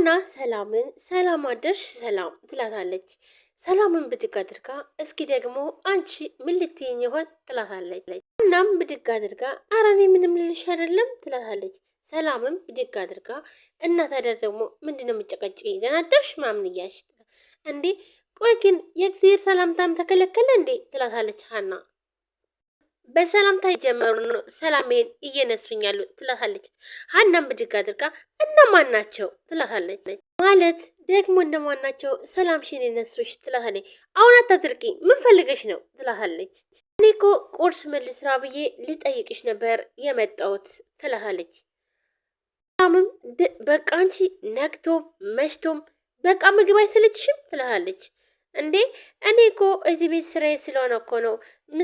ሀና ሰላምን ሰላም አደርሽ ሰላም ትላታለች። ሰላምን ብድግ አድርጋ እስኪ ደግሞ አንቺ ምን ልትይኝ ይሆን ትላታለች። ሀናም ብድግ አድርጋ ኧረ እኔ ምንም ልልሽ አይደለም ትላታለች። ሰላምም ብድግ አድርጋ እና ታዲያ ደግሞ ምንድነው የምጨቀጭኝ ደህና አደርሽ ምናምን እያልሽ እንዴ ቆይ ግን የእግዚአብሔር ሰላምታም ተከለከለ እንዴ ትላታለች ሀና። በሰላምታ የጀመሩ ነው ሰላሜን እየነሱኛሉ ትላታለች። ሀናም ብድግ አድርጋ እነማን ናቸው ትላታለች። ማለት ደግሞ እነማን ናቸው ሰላምሽን የነሱሽ ትላታለች። አሁን አታድርቂ ምን ፈልገሽ ነው ትላታለች። እኔ እኮ ቁርስ መልስራ ብዬ ልጠይቅሽ ነበር የመጣሁት ትላታለች። ሰላምም በቃ አንቺ ነግቶም መሽቶም በቃ ምግብ አይሰለችሽም ትላታለች። እንዴ እኔ እኮ እዚህ ቤት ስራዬ ስለሆነ እኮ ነው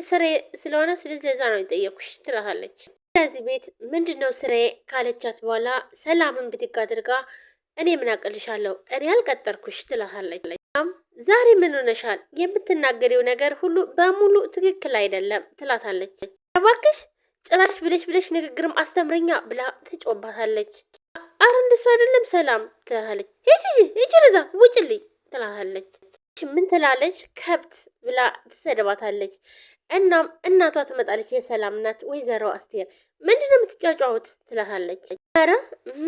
ስራዬ ስለሆነ ስለዚህ ለዛ ነው የጠየኩሽ ትላታለች። ከዚህ ቤት ምንድነው ስራዬ ካለቻት በኋላ ሰላምን ብድግ አድርጋ እኔ ምን አቅልሻለሁ እኔ አልቀጠርኩሽ ትላታለች። ዛሬ ምን ሆነሻል? የምትናገሪው ነገር ሁሉ በሙሉ ትክክል አይደለም ትላታለች። እባክሽ ጭራሽ ብለሽ ንግግርም አስተምረኛ ብላ ትጮባታለች። አረ እንደሱ አይደለም ሰላም ትላታለች። ሂጂ ርዛ ውጭልኝ ትላታለች። ምን ትላለች? ከብት ብላ ትሰደባታለች። እናም እናቷ ትመጣለች። የሰላም እናት ወይዘሮ አስቴር ምንድነው የምትጫጫሁት ትላታለች። ኧረ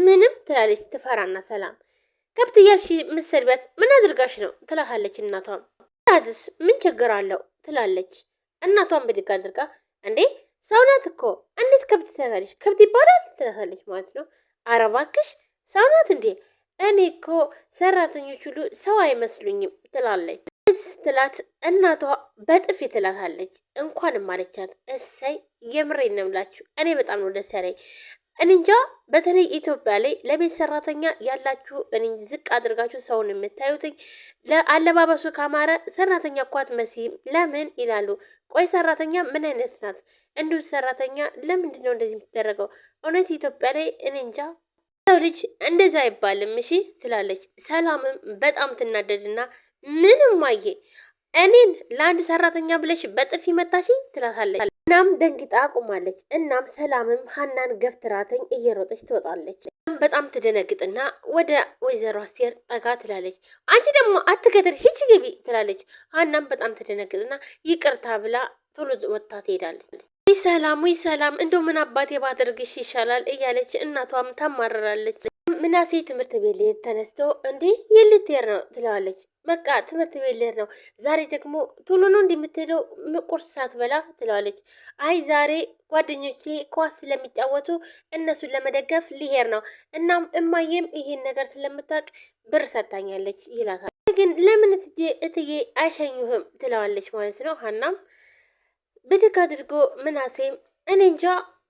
ምንም ትላለች ትፈራና ሰላም ከብት እያልሽ ምሰድበት ምን አድርጋሽ ነው ትላታለች። እናቷም ታድስ ምን ችግር አለው ትላለች። እናቷን ብድግ አድርጋ እንዴ ሰው ናት እኮ እንዴት ከብት ትላታለች? ከብት ይባላል ትላታለች ማለት ነው። ኧረ እባክሽ ሰው ናት እንዴ? እኔ እኮ ሰራተኞች ሁሉ ሰው አይመስሉኝም ትላለች። ስትላት እናቷ በጥፊ ትላታለች። እንኳንም አለቻት። እሰይ የምሬን ነው የምላችሁ እኔ በጣም ነው ደስ ያለኝ። እንጃ በተለይ ኢትዮጵያ ላይ ለቤት ሰራተኛ ያላችሁ ዝቅ አድርጋችሁ ሰውን የምታዩትኝ ለአለባበሱ ካማረ ሰራተኛ እኮ አትመስይም ለምን ይላሉ። ቆይ ሰራተኛ ምን አይነት ናት? እንዲሁ ሰራተኛ ለምንድን ነው እንደዚህ የምትደረገው? እውነት ኢትዮጵያ ላይ እኔ እንጃ ሰው ልጅ እንደዛ አይባልም። እሺ ትላለች። ሰላምም በጣም ትናደድና ምንም አየ እኔን ለአንድ ሰራተኛ ብለሽ በጥፊ መታሽ ትላታለች። እናም ደንግጣ ቆማለች። እናም ሰላምም ሀናን ገፍትራተኝ እየሮጠች ትወጣለች። በጣም ትደነግጥና ወደ ወይዘሮ አስቴር ጠጋ ትላለች። አንቺ ደግሞ አትገድር ሂጂ ግቢ ትላለች። ሀናም በጣም ትደነግጥና ይቅርታ ብላ ቶሎ ወጥታ ትሄዳለች። ውይ ሰላም እንደው ምን አባቴ ባደርግሽ ይሻላል እያለች እናቷም ታማረራለች። ምናሴ ትምህርት ቤት ልሄድ ተነስቶ እንዴ የልትሄድ ነው ትለዋለች። በቃ ትምህርት ቤት ልሄድ ነው ዛሬ ደግሞ ቶሎ ነው እንደምትሄደው ቁርስ ሳትበላ ትለዋለች። አይ ዛሬ ጓደኞቼ ኳስ ስለሚጫወቱ እነሱን ለመደገፍ ሊሄድ ነው። እናም እማዬም ይሄን ነገር ስለምታውቅ ብር ሰጥታኛለች ይላታል። ግን ለምን እትዬ አይሸኙህም ትለዋለች ማለት ነው። ሀናም ብድግ አድርጎ ምናሴም እኔ እንጃ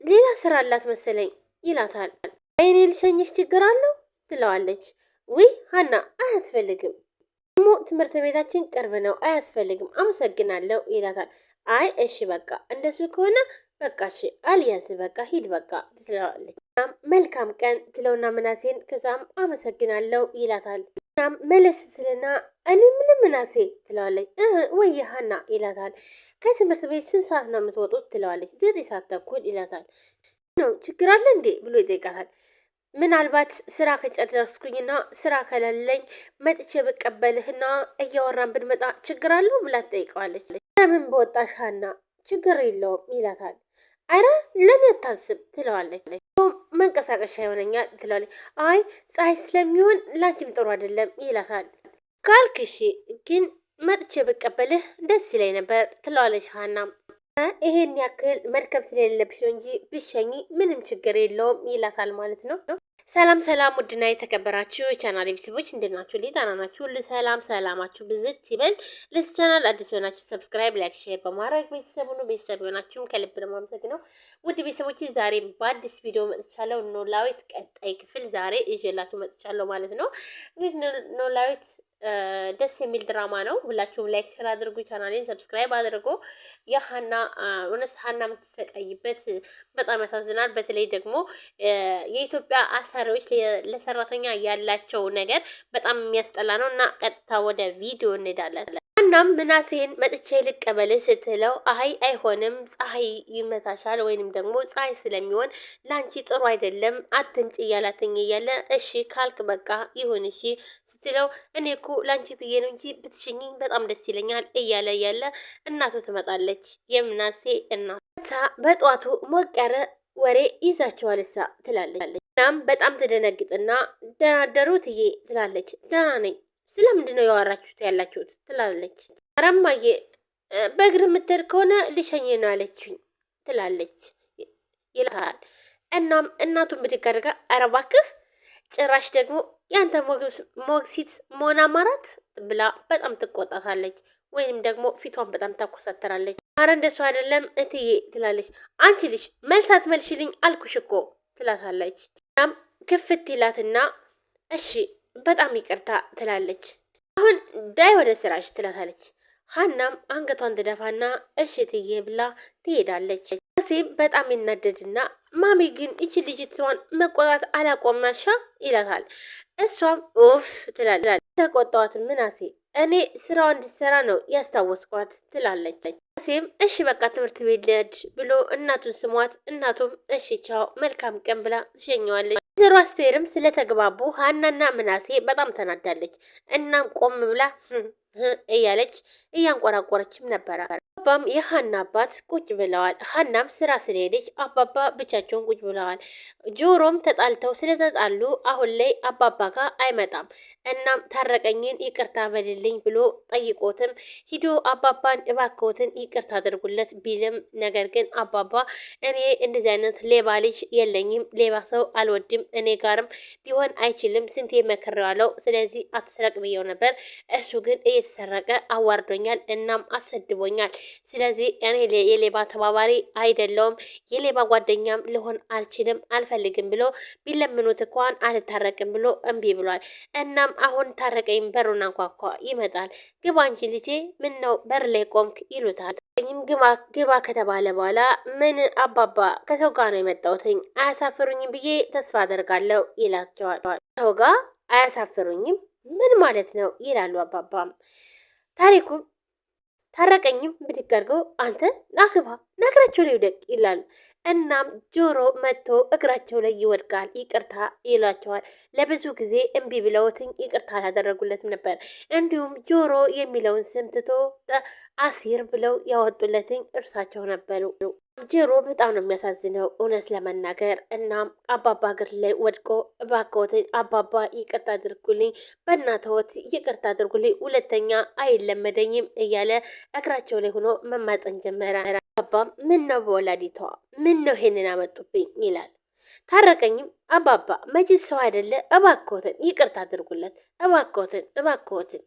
ሌላ ስራ አላት መሰለኝ ይላታል። እኔ ልሸኝሽ ችግር አለው ትለዋለች። ውይ ሀና አያስፈልግም ደግሞ ትምህርት ቤታችን ቅርብ ነው አያስፈልግም አመሰግናለሁ ይላታል። አይ እሺ በቃ እንደሱ ከሆነ በቃ እሺ አልያዝ በቃ ሂድ በቃ ትለዋለች። መልካም ቀን ትለውና ምናሴን ከዛም አመሰግናለሁ ይላታል። እናም መለስ ስልና እኔ ምን ምናሴ ትለዋለች። ወይ ሀና ይላታል። ከትምህርት ቤት ስንት ሰዓት ነው የምትወጡት ትለዋለች። 9 ሰዓት ተኩል ይላታል። ነው ችግር አለ እንዴ ብሎ ይጠይቃታል። ምናልባት ስራ ከጨረስኩኝና ስራ ከሌለኝ መጥቼ ብቀበልህና እያወራን ብንመጣ ችግር አለው ብላ ትጠይቀዋለች። ለምን በወጣሽ ሀና ችግር የለውም ይላታል። አረ ለኔ አታስብ ትለዋለች። መንቀሳቀሻ ይሆነኛል ትለዋለች። አይ ፀሐይ ስለሚሆን ላንቺም ጥሩ አይደለም ይላታል። ካልክሺ ግን መጥቼ ብቀበልህ ደስ ይለኝ ነበር ትለዋለች ሀናም ይሄን ያክል መድከም ስለሌለብሽ ነው እንጂ ብሸኝ ምንም ችግር የለውም ይላታል ማለት ነው። ሰላም ውድና የተከበራችሁ የቻናል ቤተሰቦች እንዴት ናችሁ? ሊጣና ናችሁ? ሁሉ ሰላማችሁ ብዝት ይበል። ለዚህ ቻናል አዲስ የሆናችሁ ሰብስክራይብ፣ ላይክ፣ ሼር በማድረግ ቤተሰብ የሆናችሁም ከልብ ነው የማመሰግነው። ውድ ቤተሰቦች ዛሬ በአዲስ ቪዲዮ መጥቻለሁ። ኖላዊት ቀጣይ ክፍል ዛሬ ይዤላችሁ መጥቻለሁ ማለት ነው። እንግዲህ ኖላዊት ደስ የሚል ድራማ ነው። ሁላችሁም ላይክ ሼር አድርጉ፣ ቻናሌን ሰብስክራይብ አድርጉ። የሀና እውነት ሀና የምትሰቃይበት በጣም ያሳዝናል። በተለይ ደግሞ የኢትዮጵያ አሰሪዎች ለሰራተኛ ያላቸው ነገር በጣም የሚያስጠላ ነው እና ቀጥታ ወደ ቪዲዮ እንሄዳለን። ሀናም ምናሴን መጥቼ ልቀበል ስትለው አይ አይሆንም፣ ፀሐይ ይመታሻል ወይንም ደግሞ ፀሐይ ስለሚሆን ላንቺ ጥሩ አይደለም አትምጭ እያላትኝ እያለ እሺ ካልክ በቃ ይሁን እሺ ስትለው እኔ እኮ ላንቺ ብዬ ነው እንጂ ብትሽኝኝ በጣም ደስ ይለኛል እያለ እናቱ ትመጣለች። የምናሴ እናት በጧቱ ሞቅ ያለ ወሬ ይዛቸዋል እሳ ትላለች። እናም በጣም ትደነግጥና ደህና አደሩ እትዬ ትላለች። ደህና ነኝ፣ ስለምንድን ነው ያወራችሁት ያላችሁት ትላለች። አረማዬ በእግር የምትሄድ ከሆነ ልሸኝ ነው ያለችኝ ትላለች ይላል። እናም እናቱን ብድግ አድርጋ ኧረ እባክህ ጭራሽ ደግሞ ያንተ ሞግዚት መሆን አማራት ብላ በጣም ትቆጣታለች። ወይንም ደግሞ ፊቷን በጣም ታኮሳተራለች። አረ እንደሱ አይደለም እትዬ ትላለች። አንቺ ልጅ መልሳት መልሽልኝ አልኩሽ እኮ ትላታለች። እናም ክፍት ይላትና እሺ በጣም ይቅርታ ትላለች። አሁን ዳይ ወደ ስራሽ ትላታለች። ሀናም አንገቷን ትደፋና እሺ እትዬ ብላ ትሄዳለች። ሴም በጣም ይናደድና ማሚ ግን እቺ ልጅቷን መቆጣት አላቆመሻ ይላታል። እሷም ኡፍ ትላለች። ተቆጣዋት ምናሴ እኔ ስራዋ እንድትሰራ ነው ያስታወስኳት ትላለች። ሴም እሺ በቃ ትምህርት ቤት ልሄድ ብሎ እናቱን ስሟት፣ እናቱም እሺ ቻው መልካም ቀን ብላ ትሸኘዋለች። ወይዘሮ አስቴርም ስለተግባቡ ሀናና ምናሴ በጣም ተናዳለች። እናም ቆም ብላ እያለች እያንቆራቆረችም ነበረ። አባባም የሀና አባት ቁጭ ብለዋል። ሀናም ስራ ስለሄደች አባባ ብቻቸውን ቁጭ ብለዋል። ጆሮም ተጣልተው ስለተጣሉ አሁን ላይ አባባ ጋር አይመጣም። እናም ታረቀኝን ይቅርታ በልልኝ ብሎ ጠይቆትም ሂዶ አባባን እባክዎትን ይቅርታ አድርጉለት ቢልም ነገር ግን አባባ እኔ እንደዚህ አይነት ሌባ ልጅ የለኝም፣ ሌባ ሰው አልወድም፣ እኔ ጋርም ሊሆን አይችልም፣ ስንቴ መክሬዋለሁ፣ ስለዚህ አትስረቅ ብየው ነበር፣ እሱ ግን እየተሰረቀ አዋርዶኛል፣ እናም አሰድቦኛል፣ ስለዚህ እኔ የሌባ ተባባሪ አይደለውም፣ የሌባ ጓደኛም ልሆን አልችልም፣ አልፈልግም ብሎ ቢለምኑት እንኳን አልታረቅም ብሎ እምቢ ብሏል። እናም አሁን ታረቀኝ በሩን አንኳኳ ይመጣል። ግባ እንጂ ልጄ ምን ነው በር ላይ ቆምክ ይሉታል። ግባ ከተባለ በኋላ ምን አባባ ከሰው ጋር ነው የመጣሁትኝ አያሳፍሩኝም ብዬ ተስፋ አደርጋለሁ ይላቸዋል። ሰው ጋር አያሳፍሩኝም ምን ማለት ነው ይላሉ አባባም። ታሪኩን ታረቀኝም ብድግ አድርገው አንተ ናግባ ነግራቸው ላይ ይውደቅ ይላሉ። እናም ጆሮ መጥቶ እግራቸው ላይ ይወድቃል። ይቅርታ ይሏቸዋል። ለብዙ ጊዜ እምቢ ብለውትኝ ይቅርታ አላደረጉለትም ነበር። እንዲሁም ጆሮ የሚለውን ስም ትቶ አሲር ብለው ያወጡለትኝ እርሳቸው ነበሩ። ጆሮ በጣም ነው የሚያሳዝነው እውነት ለመናገር። እናም አባባ እግር ላይ ወድቆ እባክዎትን አባባ ይቅርታ አድርጉልኝ፣ በእናትዎት ይቅርታ አድርጉልኝ፣ ሁለተኛ አይለመደኝም እያለ እግራቸው ላይ ሆኖ መማፀን ጀመረ። አባባም ምን ነው በወላዲቷ ምን ነው ይሄንን አመጡብኝ ይላል። ታረቀኝም አባባ መቼ ሰው አይደለ እባክዎትን ይቅርታ አድርጉለት እባክዎትን